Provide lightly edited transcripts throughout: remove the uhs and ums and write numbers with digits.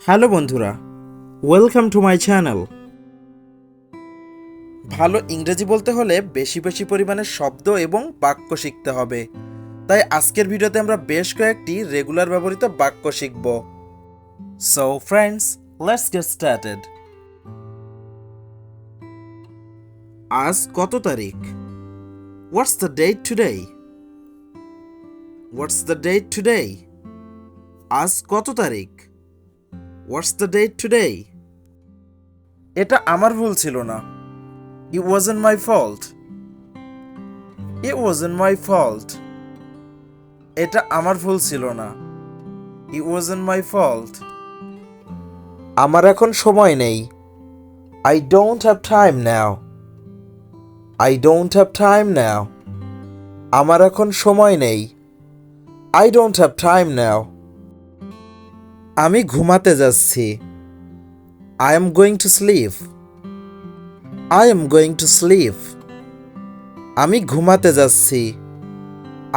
Hello বন্ধুরা, welcome to my channel. ভালো ইংরেজি বলতে হলে বেশি বেশি পরিমাণে শব্দ এবং বাক্য শিখতে হবে। তাই আজকের ভিডিওতে আমরা বেশ কয়েকটি রেগুলার ব্যবহৃত বাক্য শিখব। So friends, let's get started. আজ কত তারিখ? What's the date today? What's the date today? আজ কত তারিখ? What's the date today? এটা আমার ভুল ছিল না। It wasn't my fault. It wasn't my fault. এটা আমার ভুল ছিল না। It wasn't my fault. আমার এখন সময় নেই। I don't have time now. I don't have time now. আমার এখন সময় নেই। I don't have time now. আমি ঘুমাতে যাচ্ছি। I am going to sleep. I am going to sleep. আমি ঘুমাতে যাচ্ছি।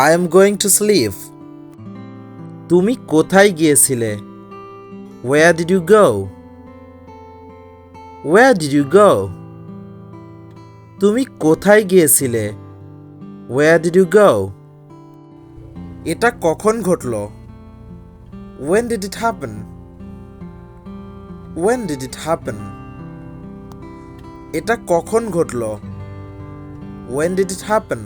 I am going to sleep. তুমি কোথায় গিয়েছিলে? Where did you go? Where did you go? তুমি কোথায় গিয়েছিলে? Where did you go? এটা কখন ঘটলো? When did it happen? When did it happen? এটা কখন ঘটলো? When did it happen?